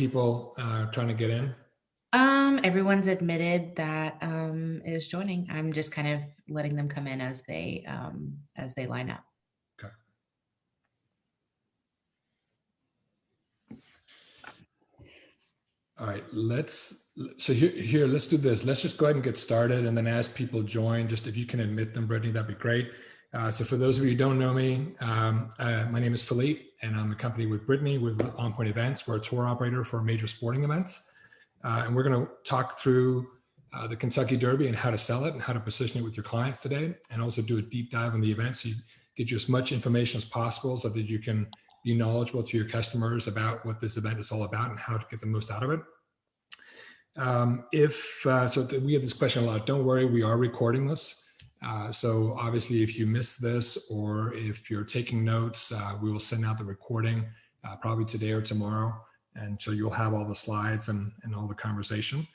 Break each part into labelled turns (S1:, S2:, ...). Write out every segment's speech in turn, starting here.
S1: people trying to get in?
S2: Everyone's admitted that is joining. I'm just kind of letting them come in as they line up.
S1: Okay. All right, let's do this. Let's just go ahead and get started, and then as people join, just if you can admit them, Brittany, that'd be great. So for those of you who don't know me, my name is Philippe, and I'm accompanied with Brittany with On Point Events. We're a tour operator for major sporting events. And we're going to talk through the Kentucky Derby and how to sell it and how to position it with your clients today, and also do a deep dive on the event so you get you as much information as possible so that you can be knowledgeable to your customers about what this event is all about and how to get the most out of it. We get this question a lot. Don't worry, we are recording this. So obviously if you miss this or if you're taking notes, we will send out the recording probably today or tomorrow. And so you'll have all the slides and all the conversation.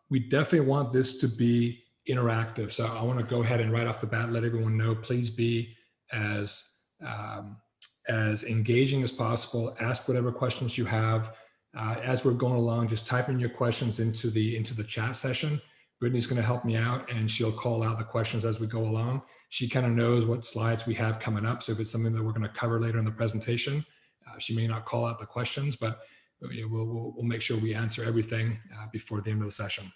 S1: We definitely want this to be interactive. So I want to go ahead and right off the bat, let everyone know, please be as engaging as possible. Ask whatever questions you have. As we're going along, just type in your questions into the chat session. Brittany's going to help me out and she'll call out the questions as we go along. She kind of knows what slides we have coming up. So if it's something that we're going to cover later in the presentation, she may not call out the questions, but we'll make sure we answer everything before the end of the session.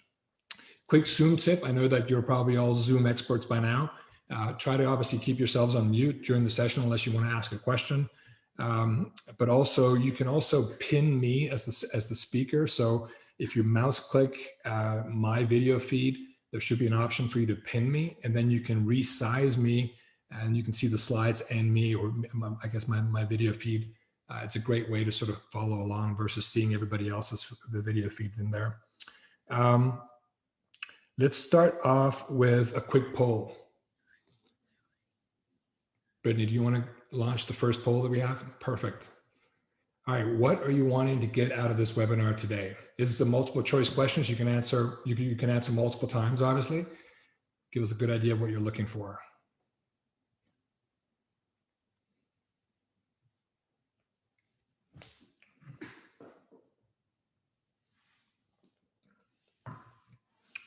S1: Quick Zoom tip. I know that you're probably all Zoom experts by now. Try to obviously keep yourselves on mute during the session unless you want to ask a question. But also you can also pin me as the speaker. So if you mouse click my video feed, there should be an option for you to pin me, and then you can resize me and you can see the slides and me, or I guess my video feed. It's a great way to sort of follow along versus seeing everybody else's the video feed in there. Let's start off with a quick poll. Brittany, do you want to launch the first poll that we have? Perfect. All right, what are you wanting to get out of this webinar today? This is a multiple choice questions. You can answer, you can answer multiple times, obviously. Give us a good idea of what you're looking for.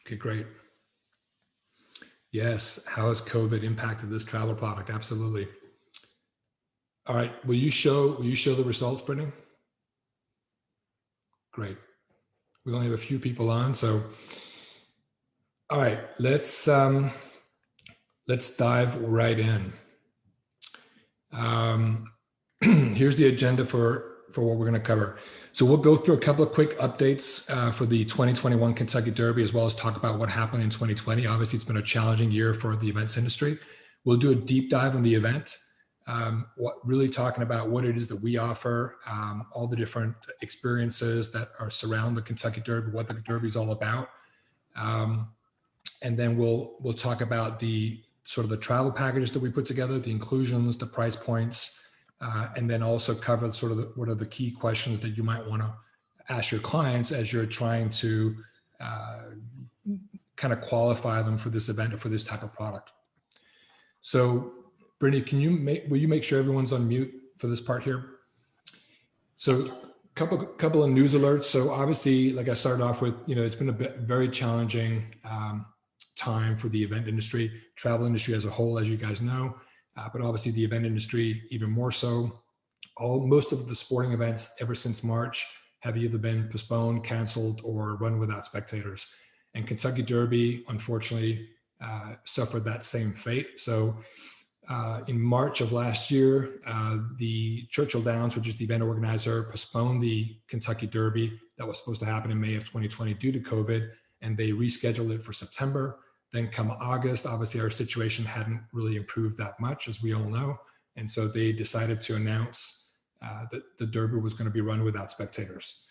S1: Okay, great. Yes, how has COVID impacted this travel product? Absolutely. All right, will you show the results, Brittany? Great. We only have a few people on, so all right, let's dive right in. Here's the agenda for what we're going to cover. So we'll go through a couple of quick updates for the 2021 Kentucky Derby, as well as talk about what happened in 2020. Obviously, it's been a challenging year for the events industry. We'll do a deep dive on the event, really talking about what it is that we offer, all the different experiences that are surround the Kentucky Derby, what the Derby is all about. And then we'll talk about the sort of the travel packages that we put together, the inclusions, the price points, and then also cover sort of what are the key questions that you might want to ask your clients as you're trying to kind of qualify them for this event or for this type of product. So, Brittany, will you make sure everyone's on mute for this part here? So, couple of news alerts. So, obviously, like I started off with, it's been a very challenging time for the event industry, travel industry as a whole, as you guys know. But obviously the event industry even more so. Most of the sporting events ever since March have either been postponed, canceled, or run without spectators. And Kentucky Derby, unfortunately, suffered that same fate. So in March of last year, the Churchill Downs, which is the event organizer, postponed the Kentucky Derby that was supposed to happen in May of 2020 due to COVID, and they rescheduled it for September. Then come August, obviously our situation hadn't really improved that much, as we all know. And so they decided to announce that the Derby was going to be run without spectators.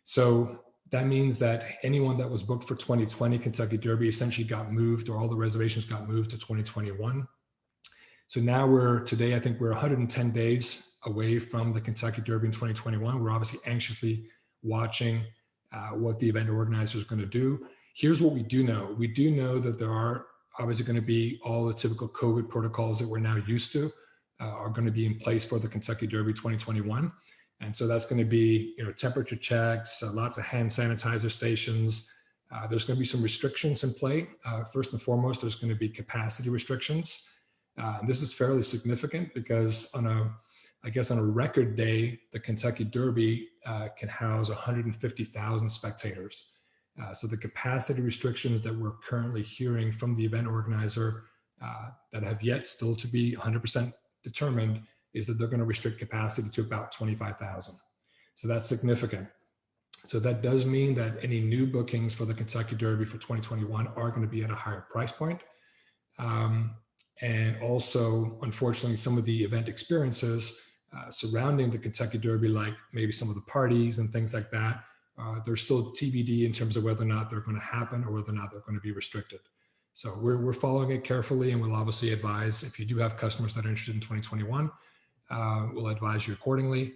S1: So that means that anyone that was booked for 2020 Kentucky Derby essentially got moved, or all the reservations got moved to 2021. So now today, I think we're 110 days away from the Kentucky Derby in 2021. We're obviously anxiously watching what the event organizer is going to do. Here's what we do know. We do know that there are obviously going to be all the typical COVID protocols that we're now used to are going to be in place for the Kentucky Derby 2021. And so that's going to be, temperature checks, lots of hand sanitizer stations. There's going to be some restrictions in play. First and foremost, there's going to be capacity restrictions. This is fairly significant because on a record day, the Kentucky Derby can house 150,000 spectators. So the capacity restrictions that we're currently hearing from the event organizer that have yet still to be 100% determined is that they're going to restrict capacity to about 25,000. So that's significant. So that does mean that any new bookings for the Kentucky Derby for 2021 are going to be at a higher price point. And also, unfortunately, some of the event experiences surrounding the Kentucky Derby, like maybe some of the parties and things like that, they're still TBD in terms of whether or not they're going to happen or whether or not they're going to be restricted. So we're following it carefully, and we'll obviously advise if you do have customers that are interested in 2021, we'll advise you accordingly.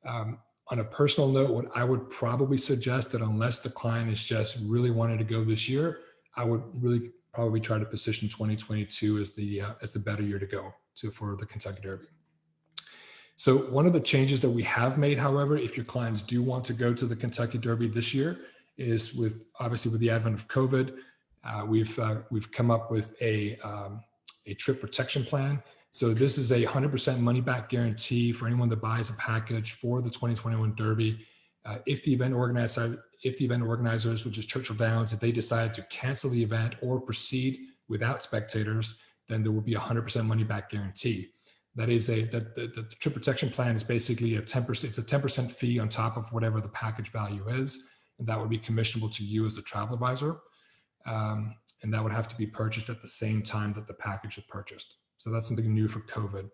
S1: On a personal note, what I would probably suggest that unless the client is just really wanting to go this year, I would really probably try to position 2022 as the better year to go for the Kentucky Derby. So one of the changes that we have made, however, if your clients do want to go to the Kentucky Derby this year, is with the advent of COVID, we've come up with a trip protection plan. So this is a 100% money back guarantee for anyone that buys a package for the 2021 Derby. If the event organizers, which is Churchill Downs, if they decide to cancel the event or proceed without spectators, then there will be a 100% money back guarantee. That is the trip protection plan is basically a 10%. It's a 10% fee on top of whatever the package value is, and that would be commissionable to you as the travel advisor, and that would have to be purchased at the same time that the package is purchased. So that's something new for COVID.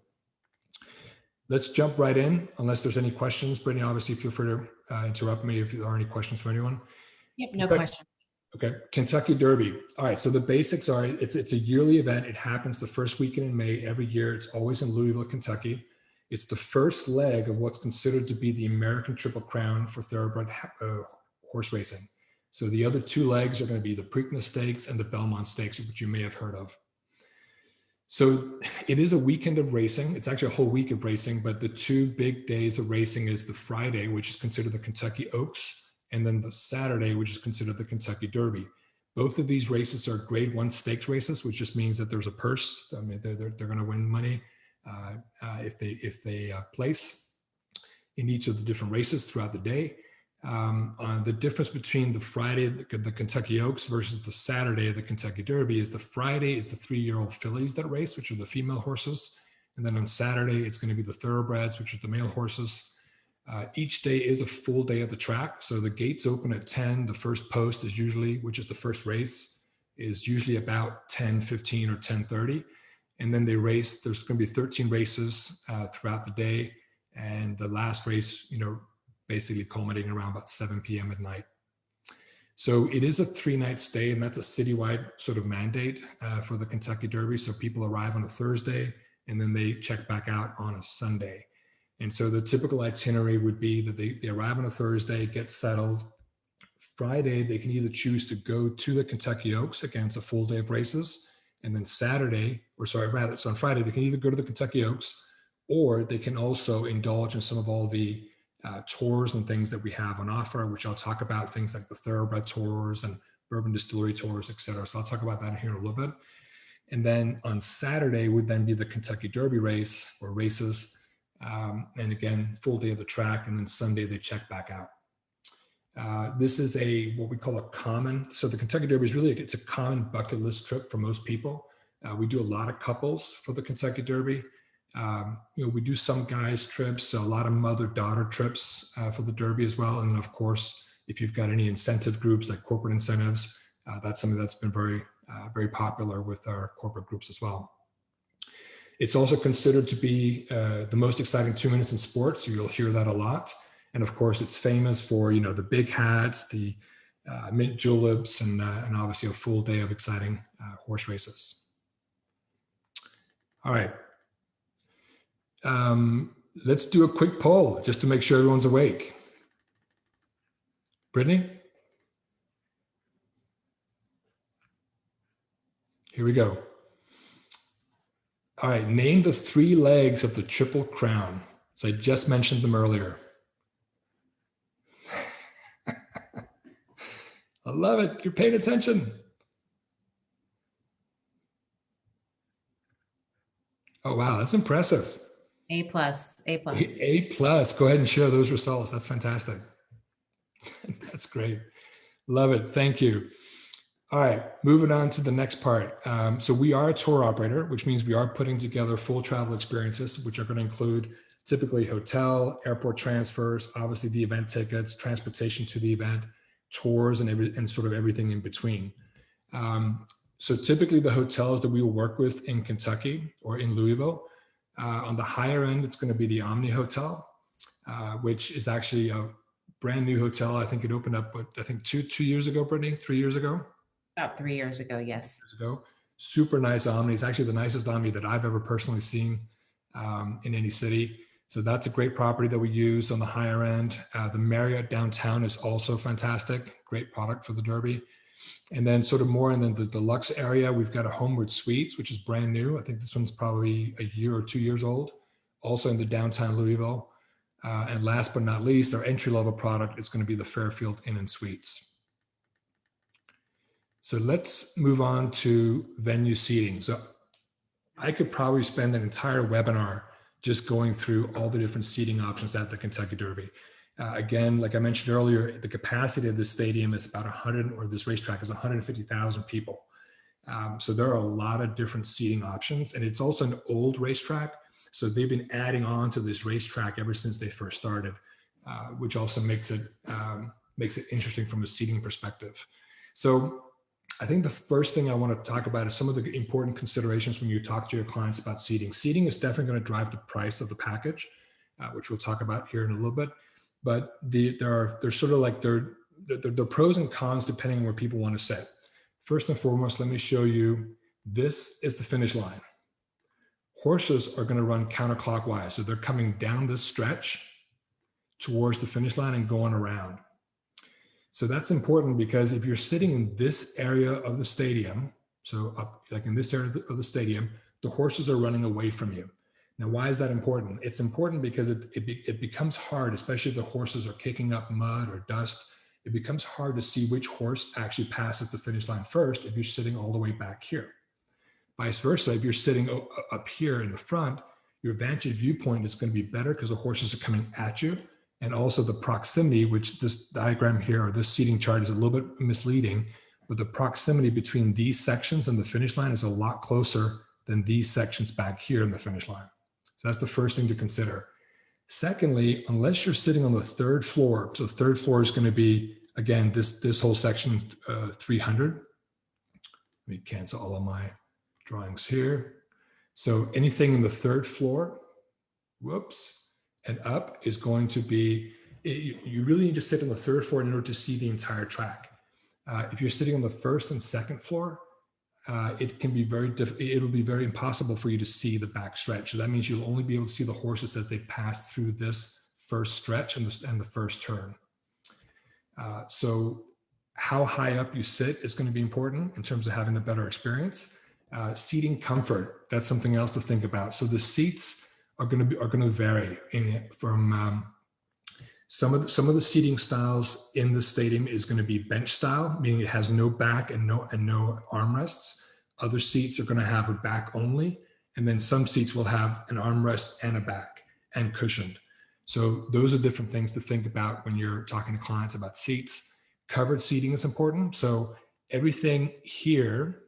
S1: Let's jump right in, unless there's any questions. Brittany, obviously, feel free to interrupt me if there are any questions for anyone.
S2: Yep, no question.
S1: Okay, Kentucky Derby. All right, so the basics are, it's a yearly event. It happens the first weekend in May every year. It's always in Louisville, Kentucky. It's the first leg of what's considered to be the American Triple Crown for thoroughbred horse racing. So the other two legs are going to be the Preakness Stakes and the Belmont Stakes, which you may have heard of. So it is a weekend of racing. It's actually a whole week of racing, but the two big days of racing is the Friday, which is considered the Kentucky Oaks, and then the Saturday, which is considered the Kentucky Derby. Both of these races are grade 1 stakes races, which just means that there's a purse. I mean, they're going to win money if they place in each of the different races throughout the day. The difference between the Friday, the Kentucky Oaks versus the Saturday of the Kentucky Derby is the Friday is the 3-year-old fillies that race, which are the female horses. And then on Saturday, it's going to be the thoroughbreds, which are the male horses. Each day is a full day at the track. So the gates open at 10. The first post is usually, which is the first race, is usually about 10:15 or 10:30. And then they race. There's going to be 13 races throughout the day. And the last race, basically culminating around about 7 p.m. at night. So it is a 3-night stay, and that's a citywide sort of mandate for the Kentucky Derby. So people arrive on a Thursday, and then they check back out on a Sunday. And so the typical itinerary would be that they arrive on a Thursday, get settled. Friday, they can either choose to go to the Kentucky Oaks, again, it's a full day of races. And then so on Friday, they can either go to the Kentucky Oaks, or they can also indulge in some of all the tours and things that we have on offer, which I'll talk about, things like the thoroughbred tours and bourbon distillery tours, et cetera. So I'll talk about that here in a little bit. And then on Saturday would then be the Kentucky Derby race or races. And again, full day of the track. And then Sunday, they check back out. This is what we call a common. So the Kentucky Derby is really, it's a common bucket list trip for most people. We do a lot of couples for the Kentucky Derby. We do some guys trips, so a lot of mother-daughter trips for the Derby as well. And then of course, if you've got any incentive groups like corporate incentives, that's something that's been very, very popular with our corporate groups as well. It's also considered to be the most exciting 2 minutes in sports. You'll hear that a lot. And of course, it's famous for, the big hats, the mint juleps, and obviously a full day of exciting horse races. All right. Let's do a quick poll just to make sure everyone's awake. Brittany? Here we go. All right, name the 3 legs of the Triple Crown. So I just mentioned them earlier. love it. You're paying attention. Oh, wow. That's impressive.
S2: A plus, A plus.
S1: A plus. Go ahead and share those results. That's fantastic. That's great. Love it. Thank you. All right, moving on to the next part. So we are a tour operator, which means we are putting together full travel experiences, which are going to include typically hotel, airport transfers, obviously the event tickets, transportation to the event, tours, and sort of everything in between. So typically the hotels that we will work with in Kentucky or in Louisville, on the higher end, it's going to be the Omni Hotel, which is actually a brand new hotel. I think it opened up, I think 2 years ago, Brittany, 3 years ago.
S2: About 3 years ago, yes.
S1: Super nice Omni. It's actually the nicest Omni that I've ever personally seen in any city. So that's a great property that we use on the higher end. The Marriott downtown is also fantastic. Great product for the Derby. And then sort of more in the deluxe area, we've got a Homeward Suites, which is brand new. I think this one's probably a year or 2 years old. Also in the downtown Louisville. And last but not least, our entry-level product is going to be the Fairfield Inn and Suites. So let's move on to venue seating. So I could probably spend an entire webinar just going through all the different seating options at the Kentucky Derby. Again, like I mentioned earlier, the capacity of this stadium is about 100, or this racetrack is 150,000 people. So there are a lot of different seating options, and it's also an old racetrack. So they've been adding on to this racetrack ever since they first started, which also makes it interesting from a seating perspective. So I think the first thing I want to talk about is some of the important considerations when you talk to your clients about seating. Seating is definitely going to drive the price of the package, which we'll talk about here in a little bit. But there's sort of like there are pros and cons depending on where people want to sit. First and foremost, let me show you. This is the finish line. Horses are going to run counterclockwise, so they're coming down this stretch towards the finish line and going around. So that's important because if you're sitting in this area of the stadium, so up like in this area of the stadium, the horses are running away from you. Now, why is that important? It's important because it becomes hard, especially if the horses are kicking up mud or dust. It becomes hard to see which horse actually passes the finish line first if you're sitting all the way back here. Vice versa, if you're sitting up here in the front, your vantage viewpoint is going to be better because the horses are coming at you. And also the proximity, which this diagram here or this seating chart is a little bit misleading, but the proximity between these sections and the finish line is a lot closer than these sections back here in the finish line. So that's the first thing to consider. Secondly, unless you're sitting on the third floor, so the third floor is going to be, again, this whole section 300. Let me cancel all of my drawings here. So anything in the third floor, whoops, and up is going to be, you really need to sit on the third floor in order to see the entire track. If you're sitting on the first and second floor, it can be it'll be very impossible for you to see the back stretch. So that means you'll only be able to see the horses as they pass through this first stretch and the first turn. So how high up you sit is going to be important in terms of having a better experience. Seating comfort, that's something else to think about. So the seats are going to vary from some of the seating styles in the stadium is going to be bench style, meaning it has no back and no armrests. Other seats are going to have a back only, and then some seats will have an armrest and a back and cushioned. So those are different things to think about when you're talking to clients about seats. Covered seating is important. So everything here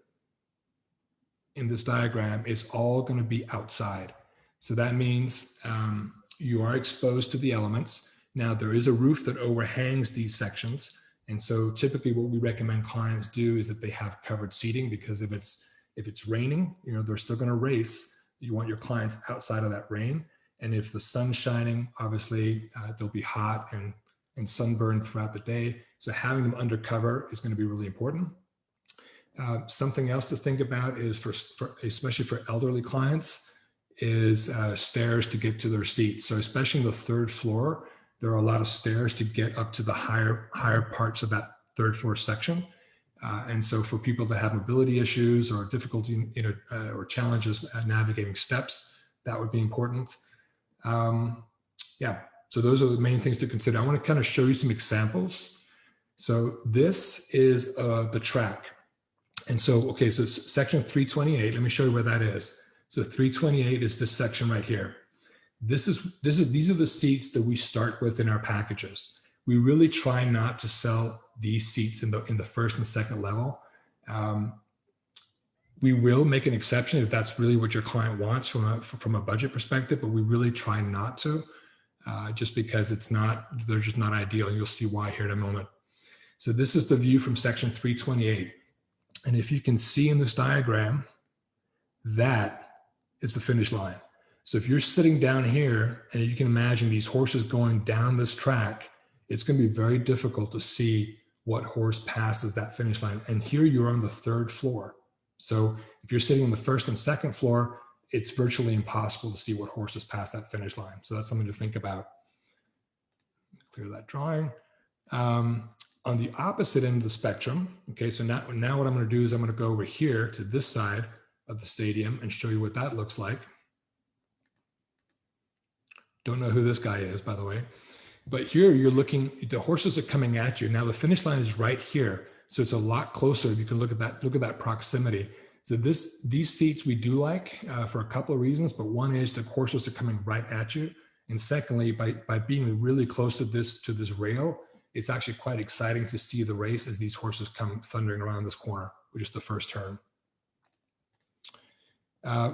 S1: in this diagram is all going to be outside. So that means you are exposed to the elements. Now there is a roof that overhangs these sections. And so typically what we recommend clients do is that they have covered seating, because if it's raining, they're still going to race. You want your clients outside of that rain. And if the sun's shining, obviously they'll be hot and sunburned throughout the day. So having them under cover is going to be really important. Something else to think about is especially for elderly clients, is stairs to get to their seats. So especially in the third floor, there are a lot of stairs to get up to the higher parts of that third floor section. And so for people that have mobility issues or difficulty, or challenges at navigating steps, that would be important. So those are the main things to consider. I want to kind of show you some examples So this is the track. And so, okay, so it's section 328. Let me show you where that is. So 328 is this section right here. These are the seats that we start with in our packages. We really try not to sell these seats in the first and second level. We will make an exception if that's really what your client wants from a budget perspective, but we really try not to, just because they're just not ideal. And you'll see why here in a moment. So this is the view from section 328. And if you can see in this diagram, that is the finish line. So if you're sitting down here and you can imagine these horses going down this track, it's going to be very difficult to see what horse passes that finish line. And here you're on the third floor. So if you're sitting on the first and second floor, it's virtually impossible to see what horses pass that finish line. So that's something to think about. Clear that drawing. On the opposite end of the spectrum, okay, so now what I'm going to do is I'm going to go over here to this side of the stadium and show you what that looks like. Don't know who this guy is, by the way. But here you're looking, the horses are coming at you. Now the finish line is right here. So it's a lot closer. You can look at that proximity. So these seats we do like for a couple of reasons, but one is the horses are coming right at you. And secondly, by being really close to this rail, it's actually quite exciting to see the race as these horses come thundering around this corner, which is the first turn.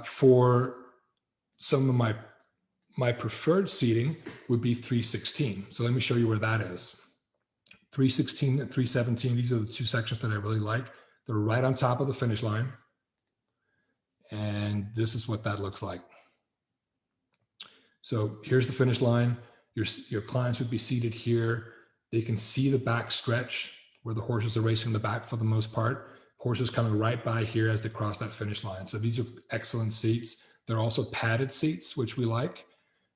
S1: For some of my preferred seating would be 316. So let me show you where that is. 316 and 317, these are the two sections that I really like. They're right on top of the finish line. And this is what that looks like. So here's the finish line. Your clients would be seated here. They can see the back stretch where the horses are racing the back for the most part. Horses coming right by here as they cross that finish line. So these are excellent seats. They're also padded seats, which we like.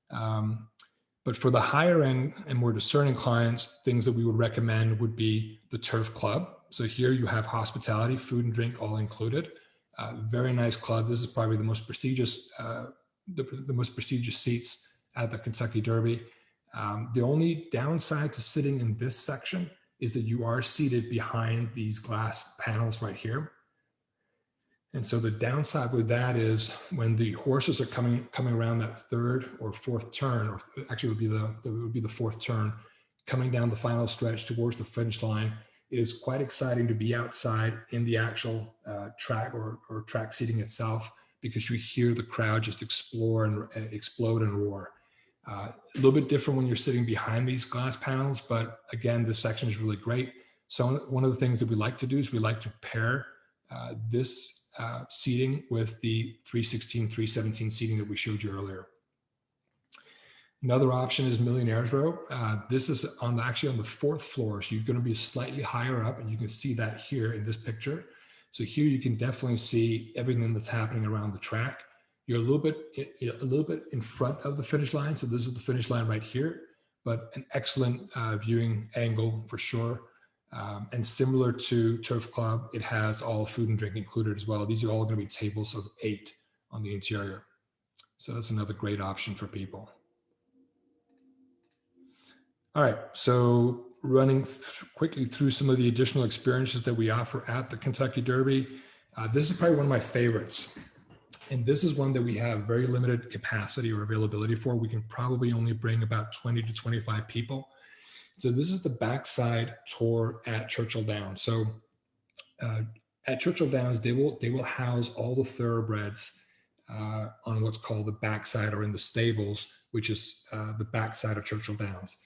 S1: But for the higher end and more discerning clients, things that we would recommend would be the Turf Club. So here you have hospitality, food and drink all included. Very nice club. This is probably the most prestigious, the most prestigious seats at the Kentucky Derby. The only downside to sitting in this section is that you are seated behind these glass panels right here. And so the downside with that is when the horses are coming around that third or fourth turn, or actually it would be the fourth turn, coming down the final stretch towards the finish line, it is quite exciting to be outside in the actual track or track seating itself, because you hear the crowd just explode and roar. A little bit different when you're sitting behind these glass panels, but again, this section is really great. So one of the things that we like to do is we like to pair this seating with the 316, 317 seating that we showed you earlier. Another option is Millionaire's Row. This is actually on the fourth floor, so you're going to be slightly higher up, and you can see that here in this picture. So here you can definitely see everything that's happening around the track. You're a little bit in front of the finish line, so this is the finish line right here, but an excellent viewing angle for sure. And similar to Turf Club, it has all food and drink included as well. These are all going to be tables of 8 on the interior. So that's another great option for people. All right, so running quickly through some of the additional experiences that we offer at the Kentucky Derby. This is probably one of my favorites. And this is one that we have very limited capacity or availability for. We can probably only bring about 20 to 25 people. So this is the backside tour at Churchill Downs. So at Churchill Downs, they will house all the thoroughbreds on what's called the backside, or in the stables, which is the backside of Churchill Downs.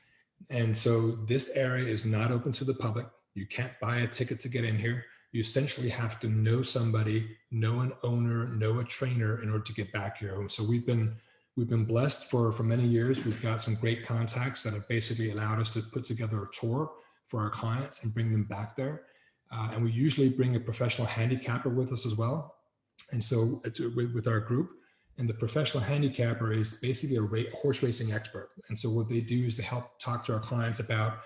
S1: And so this area is not open to the public. You can't buy a ticket to get in here. You essentially have to know somebody, know an owner, know a trainer in order to get back here. So we've been blessed for many years. We've got some great contacts that have basically allowed us to put together a tour for our clients and bring them back there. And we usually bring a professional handicapper with us as well. And so with our group, and the professional handicapper is basically a horse racing expert. And so what they do is they help talk to our clients about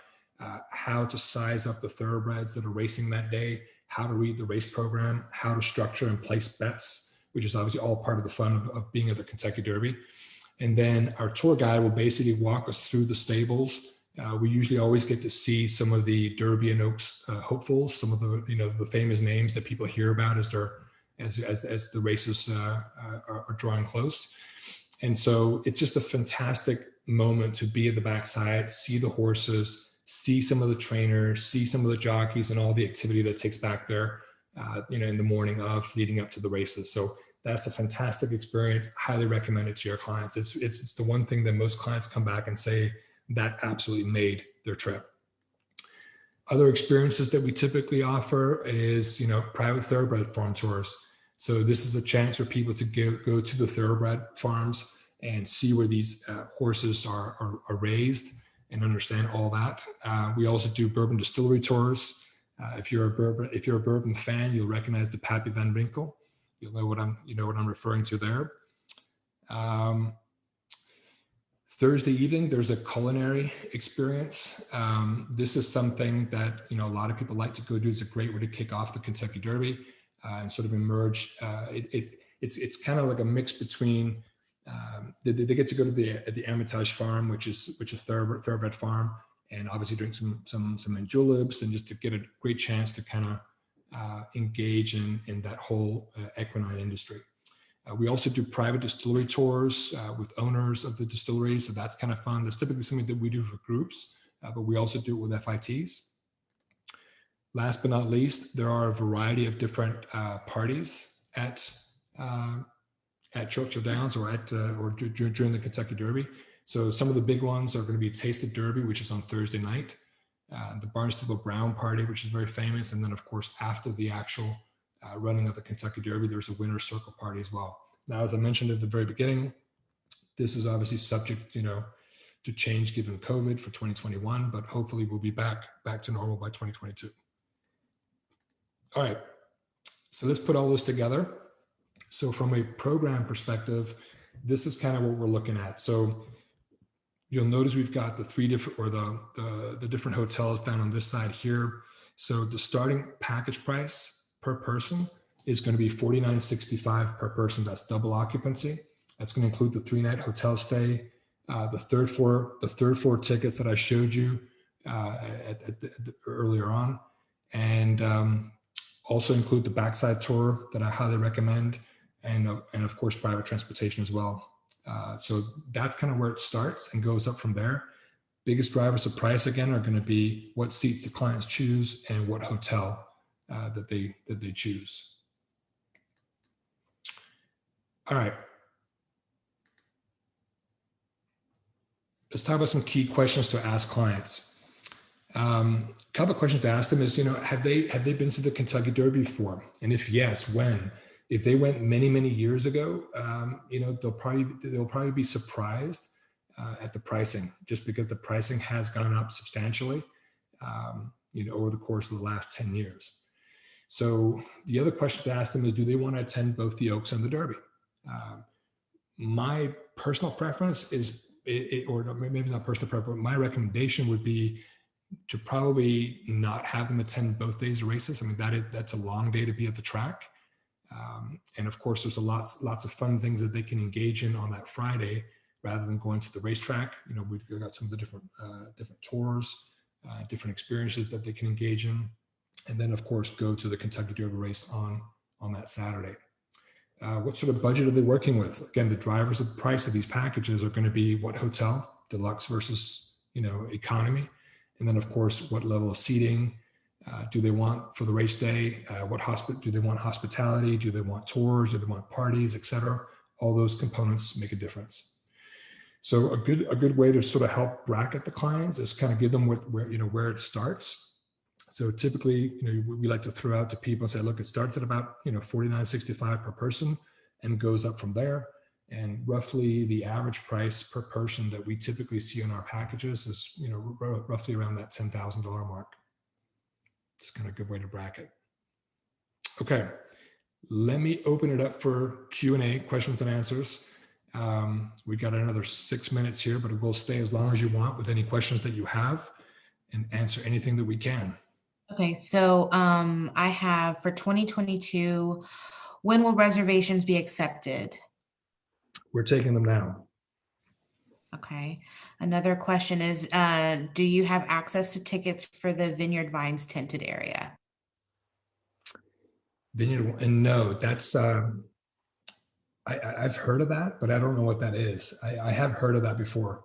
S1: how to size up the thoroughbreds that are racing that day, how to read the race program, how to structure and place bets, which is obviously all part of the fun of being at the Kentucky Derby. And then our tour guide will basically walk us through the stables, We usually always get to see some of the Derby and Oaks hopefuls, some of the the famous names that people hear about as the races are drawing close. And so it's just a fantastic moment to be at the backside, see the horses, see some of the trainers, see some of the jockeys, and all the activity that takes back there, in the morning of leading up to the races. So that's a fantastic experience. Highly recommend it to your clients. It's the one thing that most clients come back and say that absolutely made their trip. Other experiences that we typically offer is, private thoroughbred farm tours. So this is a chance for people to go to the thoroughbred farms and see where these horses are raised and understand all that. We also do bourbon distillery tours. If you're a bourbon fan, you'll recognize the Pappy Van Winkle. You'll know what I'm referring to there. Thursday evening, there's a culinary experience. This is something that a lot of people like to go do. It's a great way to kick off the Kentucky Derby and sort of emerge. It's kind of like a mix between. They get to go to the Hermitage Farm, which is thoroughbred farm, and obviously drink some juleps, and just to get a great chance to kind of engage in that whole equine industry. We also do private distillery tours with owners of the distillery. So that's kind of fun. That's typically something that we do for groups, but we also do it with FITs. Last but not least, there are a variety of different parties at Churchill Downs or during the Kentucky Derby. So some of the big ones are going to be Taste of Derby, which is on Thursday night, the Barnstable Brown Party, which is very famous. And then of course, after the actual running of the Kentucky Derby, there's a winner's circle party as well. Now, as I mentioned at the very beginning, this is obviously subject, to change given COVID for 2021, but hopefully we'll be back to normal by 2022. All right, so let's put all this together. So from a program perspective, this is kind of what we're looking at. So you'll notice we've got the three different, or the different hotels down on this side here. So the starting package price per person is going to be $49.65 per person. That's double occupancy. That's going to include the 3-night hotel stay, the third floor tickets that I showed you earlier on, and also include the backside tour that I highly recommend, and of course private transportation as well. So that's kind of where it starts and goes up from there. Biggest drivers of price again are going to be what seats the clients choose and what hotel that they choose. All right. Let's talk about some key questions to ask clients. A couple of questions to ask them is, have they been to the Kentucky Derby before? And if yes, when? If they went many years ago, they'll probably be surprised at the pricing, just because the pricing has gone up substantially, over the course of the last 10 years. So the other question to ask them is, do they want to attend both the Oaks and the Derby? My personal preference is, or maybe not personal preference, but my recommendation would be to probably not have them attend both days of races. I mean, that's a long day to be at the track. And of course, there's lots of fun things that they can engage in on that Friday, rather than going to the racetrack. We've got some of the different tours, different experiences that they can engage in. And then, of course, go to the Kentucky Derby race on that Saturday. What sort of budget are they working with? Again, the drivers of the price of these packages are going to be what hotel, deluxe versus economy, and then of course what level of seating do they want for the race day? Do they want hospitality? Do they want tours? Do they want parties, etc.? All those components make a difference. So a good way to sort of help bracket the clients is kind of give them where it starts. So typically, we like to throw out to people and say, look, it starts at about, $49.65 per person and goes up from there. And roughly the average price per person that we typically see in our packages is, roughly around that $10,000 mark. It's kind of a good way to bracket. Okay, let me open it up for Q&A, questions and answers. We got another 6 minutes here, but it will stay as long as you want with any questions that you have, and answer anything that we can.
S2: Okay, so I have for 2022, when will reservations be accepted?
S1: We're taking them now.
S2: Okay. Another question is, do you have access to tickets for the Vineyard Vines tented area?
S1: Vineyard, and no, that's I've heard of that, but I don't know what that is. I have heard of that before.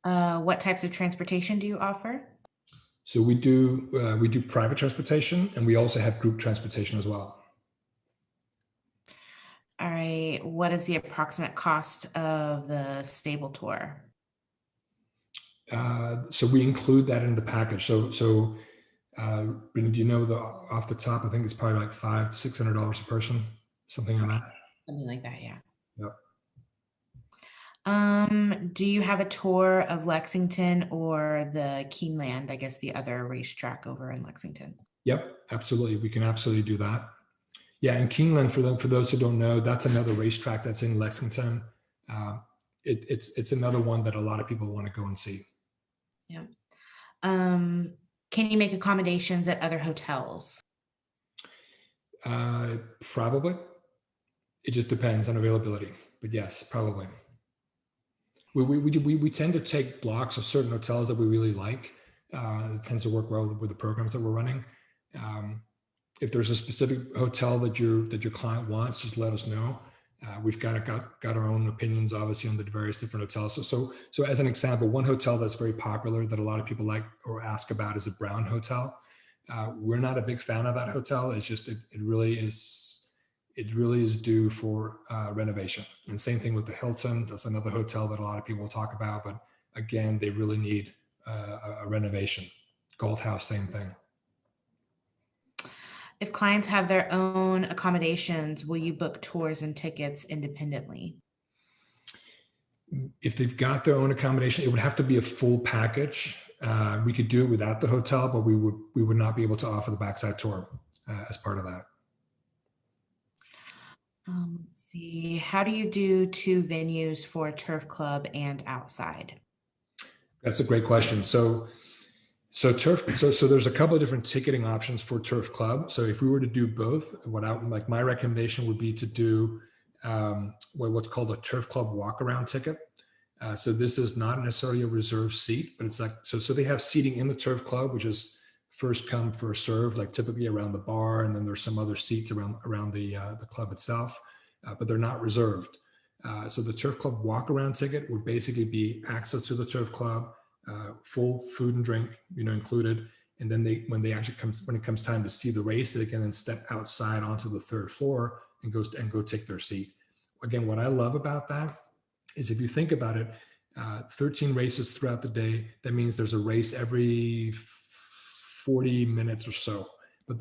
S2: What types of transportation do you offer?
S1: So we do private transportation, and we also have group transportation as well.
S2: All right. What is the approximate cost of the stable tour?
S1: So we include that in the package. Brittany, do you know off the top? I think it's probably like $500 to $600 a person, something like that.
S2: Something like that, yeah.
S1: Yep.
S2: Do you have a tour of Lexington or the Keeneland, I guess the other racetrack over in Lexington?
S1: Yep, absolutely. We can absolutely do that. Yeah, and Keeneland, for those who don't know, that's another racetrack that's in Lexington. It's another one that a lot of people want to go and see.
S2: Yeah. Can you make accommodations at other hotels?
S1: Probably. It just depends on availability, but yes, probably. We tend to take blocks of certain hotels that we really like. It tends to work well with the programs that we're running. If there's a specific hotel that your client wants, just let us know. We've got our own opinions, obviously, on the various different hotels. So as an example, one hotel that's very popular that a lot of people like or ask about is a Brown Hotel. We're not a big fan of that hotel. It's just it really is due for renovation. And same thing with the Hilton. That's another hotel that a lot of people talk about, but again, they really need a renovation. Gold House, same thing.
S2: If clients have their own accommodations, will you book tours and tickets independently?
S1: If they've got their own accommodation, it would have to be a full package. We could do it without the hotel, but we would not be able to offer the backside tour as part of that.
S2: Let's see. How do you do 2 venues for Turf Club and outside?
S1: That's a great question. So there's a couple of different ticketing options for Turf Club. So if we were to do both, my recommendation would be to do what's called a Turf Club walk-around ticket. So this is not necessarily a reserved seat, but it's like so they have seating in the Turf Club, which is first come first served, like typically around the bar, and then there's some other seats around the club itself, but they're not reserved. So the Turf Club walk-around ticket would basically be access to the Turf Club. Full food and drink, included. And then when it comes time to see the race, they can then step outside onto the third floor and go take their seat. Again, what I love about that is if you think about it, 13 races throughout the day. That means there's a race every 40 minutes or so. But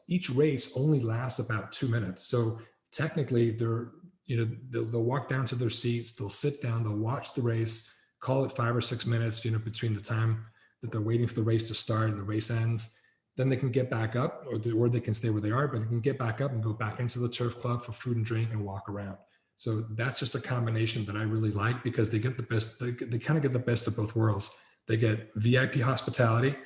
S1: each race only lasts about 2 minutes. So technically, they'll walk down to their seats, they'll sit down, they'll watch the race. Call it 5 or 6 minutes, between the time that they're waiting for the race to start and the race ends. Then they can get back up, or they can stay where they are, but they can get back up and go back into the Turf Club for food and drink and walk around. So that's just a combination that I really like because they get the best. They kind of get the best of both worlds. They get VIP hospitality,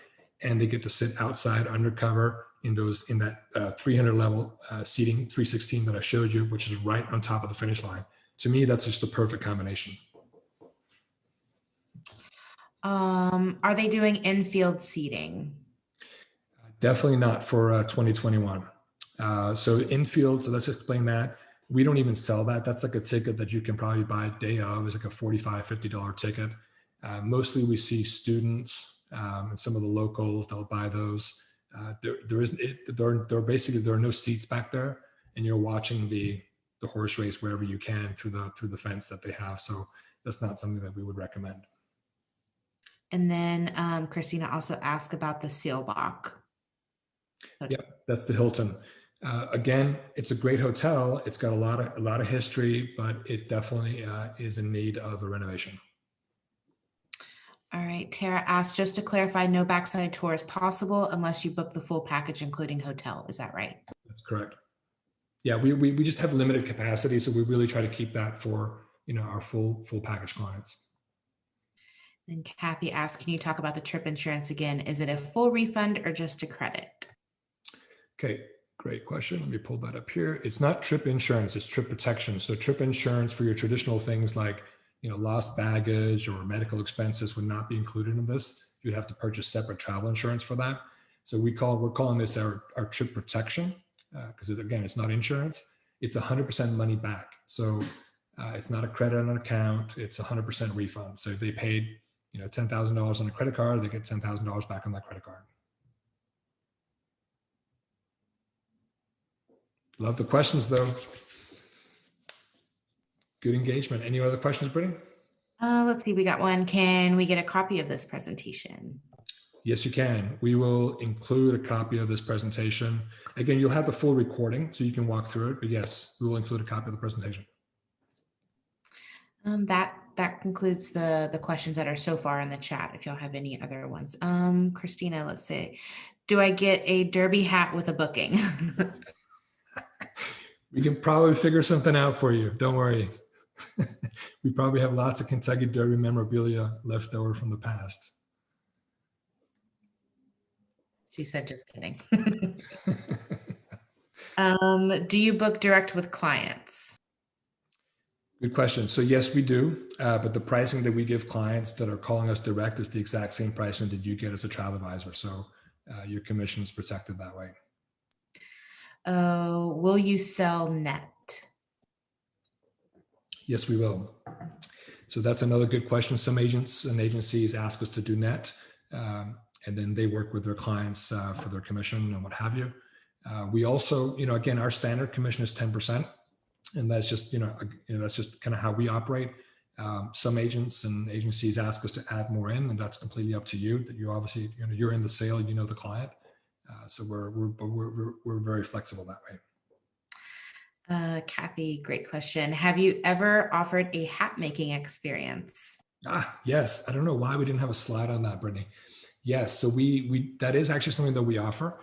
S1: and they get to sit outside undercover in that 300 level seating 316 that I showed you, which is right on top of the finish line. To me, that's just the perfect combination.
S2: Are they doing infield seating?
S1: Definitely not for 2021. So infield, so let's explain that. We don't even sell that. That's like a ticket that you can probably buy day of. It's like a $45, $50 ticket. Mostly we see students and some of the locals, they'll buy those. There are no seats back there, and you're watching the horse race wherever you can through the fence that they have. So that's not something that we would recommend.
S2: And then Christina also asked about the Seelbach.
S1: Yep, that's the Hilton. Again, it's a great hotel. It's got a lot of history, but it definitely is in need of a renovation.
S2: All right. Tara asked, just to clarify, no backside tour is possible unless you book the full package, including hotel. Is that right?
S1: That's correct. Yeah, we just have limited capacity, so we really try to keep that for our full package clients.
S2: And Kathy asked, can you talk about the trip insurance again? Is it a full refund or just a credit?
S1: Okay, Great question. Let me pull that up here. It's not trip insurance, it's trip protection. So trip insurance for your traditional things like, lost baggage or medical expenses would not be included in this. You'd have to purchase separate travel insurance for that. So we're calling this our trip protection because again, it's not insurance. It's 100% money back. So it's not a credit on an account. It's 100% refund. So if they paid, $10,000 on a credit card, they get $10,000 back on that credit card. Love the questions though. Good engagement. Any other questions, Brittany?
S2: Let's see, we got one. Can we get a copy of this presentation?
S1: Yes, you can. We will include a copy of this presentation. Again, you'll have the full recording so you can walk through it, but yes, we will include a copy of the presentation.
S2: That concludes the questions that are so far in the chat. If y'all have any other ones. Christina, let's see. Do I get a derby hat with a booking?
S1: We can probably figure something out for you. Don't worry. We probably have lots of Kentucky Derby memorabilia left over from the past.
S2: She said, just kidding. Do you book direct with clients?
S1: Good question. So yes, we do. But the pricing that we give clients that are calling us direct is the exact same pricing that you get as a travel advisor. So your commission is protected that way.
S2: Will you sell net?
S1: Yes, we will. So that's another good question. Some agents and agencies ask us to do net, and then they work with their clients for their commission and what have you. We also, again, our standard commission is 10%, and that's just, that's just kind of how we operate. Some agents and agencies ask us to add more in, and that's completely up to you. That you obviously, you're in the sale, the client. So we're very flexible that way.
S2: Kathy, great question. Have you ever offered a hat making experience?
S1: Yes. I don't know why we didn't have a slide on that, Brittany. Yes. So we that is actually something that we offer.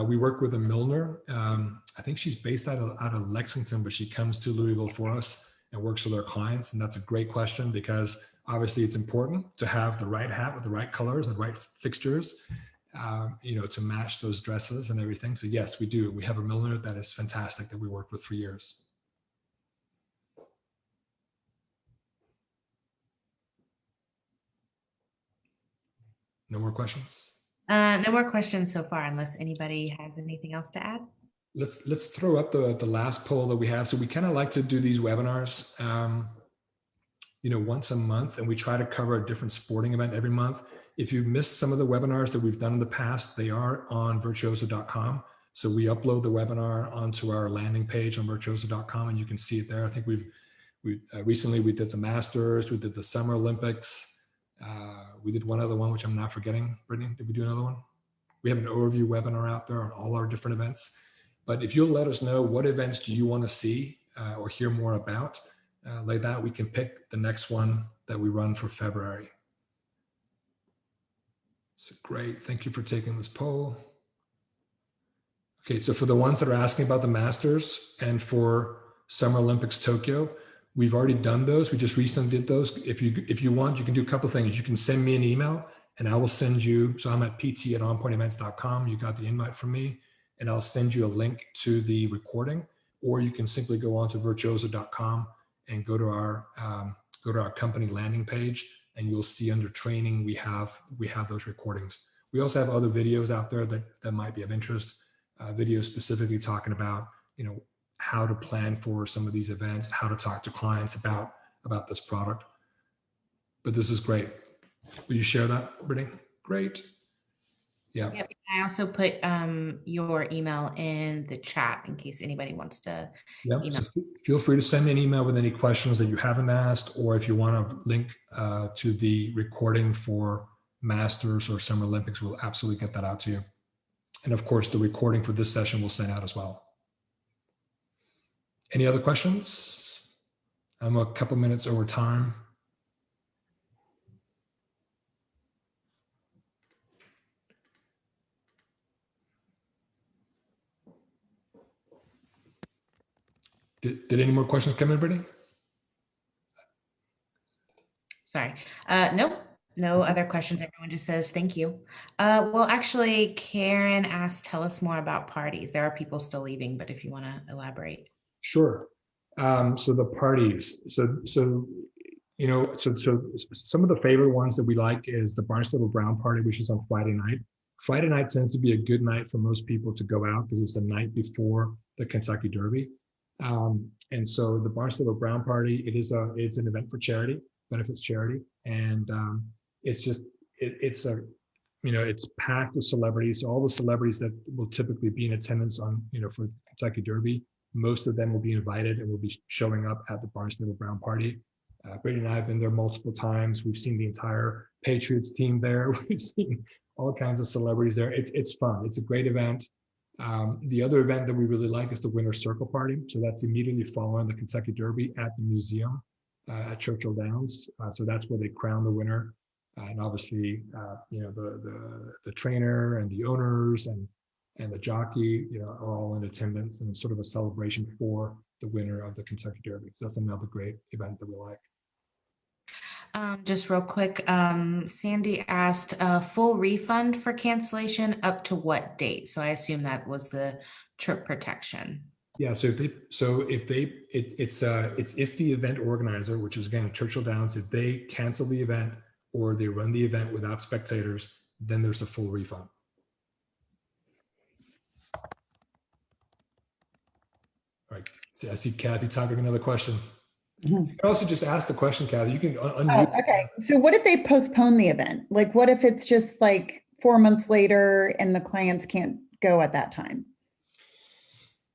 S1: We work with a milliner. I think she's based out of Lexington, but she comes to Louisville for us and works with our clients. And that's a great question because obviously it's important to have the right hat with the right colors and the right fixtures, to match those dresses and everything. So yes, we do. We have a milliner that is fantastic that we worked with for years. No more questions?
S2: No more questions so far, unless anybody has anything else to add.
S1: Let's throw up the last poll that we have. So we kind of like to do these webinars, once a month, and we try to cover a different sporting event every month. If you've missed some of the webinars that we've done in the past, they are on virtuoso.com. So we upload the webinar onto our landing page on virtuoso.com, and you can see it there. I think we recently we did the Masters, we did the Summer Olympics. We did one other one, which I'm not forgetting. Brittany, did we do another one? We have an overview webinar out there on all our different events. But if you'll let us know what events do you want to see or hear more about, like that, we can pick the next one that we run for February. So great. Thank you for taking this poll. Okay, so for the ones that are asking about the Masters and for Summer Olympics Tokyo, we've already done those. We just recently did those. If you want, you can do a couple of things. You can send me an email and I will send you, so I'm at pt@onpointevents.com. You got the invite from me, and I'll send you a link to the recording, or you can simply go on to virtuoso.com and go to our company landing page, and you'll see under training, we have those recordings. We also have other videos out there that might be of interest, videos specifically talking about, how to plan for some of these events, how to talk to clients about this product. But this is great. Will you share that, Brittany? Great. Yeah.
S2: Yep. I also put your email in the chat in case anybody wants to email.
S1: So feel free to send me an email with any questions that you haven't asked, or if you want a link to the recording for Masters or Summer Olympics, we'll absolutely get that out to you. And of course, the recording for this session will send out as well. Any other questions? I'm a couple minutes over time. Did any more questions come in, Brittany?
S2: Sorry. Nope. No other questions. Everyone just says thank you. Well, actually, Karen asked, tell us more about parties. There are people still leaving, but if you want to elaborate.
S1: Sure. So the parties. So some of the favorite ones that we like is the Barnstable Brown Party, which is on Friday night. Friday night tends to be a good night for most people to go out because it's the night before the Kentucky Derby. And so the Barnstable Brown Party, it's an event for charity, benefits charity, and it's packed with celebrities. All the celebrities that will typically be in attendance on for the Kentucky Derby, most of them will be invited and will be showing up at the Barnstable Brown Party. Brady and I have been there multiple times. We've seen the entire Patriots team there. We've seen all kinds of celebrities there. It's fun. It's a great event. The other event that we really like is the Winner's Circle Party. So that's immediately following the Kentucky Derby at the museum at Churchill Downs. So that's where they crown the winner. And obviously, the trainer and the owners and the jockey, are all in attendance, and it's sort of a celebration for the winner of the Kentucky Derby. So that's another great event that we like.
S2: Just real quick, Sandy asked full refund for cancellation up to what date? So I assume that was the trip protection.
S1: Yeah. So if the event organizer, which is again Churchill Downs, if they cancel the event or they run the event without spectators, then there's a full refund. All right. See, I see Kathy typing another question. You can also just ask the question, Kathy. You can unmute.
S3: Oh, okay. So what if they postpone the event? Like, what if it's just like 4 months later and the clients can't go at that time?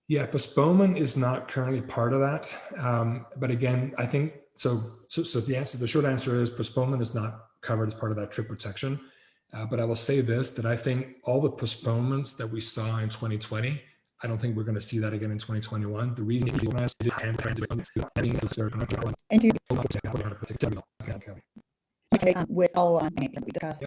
S1: Yeah, postponement is not currently part of that. But again, I think so. The short answer is postponement is not covered as part of that trip protection. But I will say this: that I think all the postponements that we saw in 2020. I don't think we're going to see that again in 2021. The reason
S3: with all on we discussed.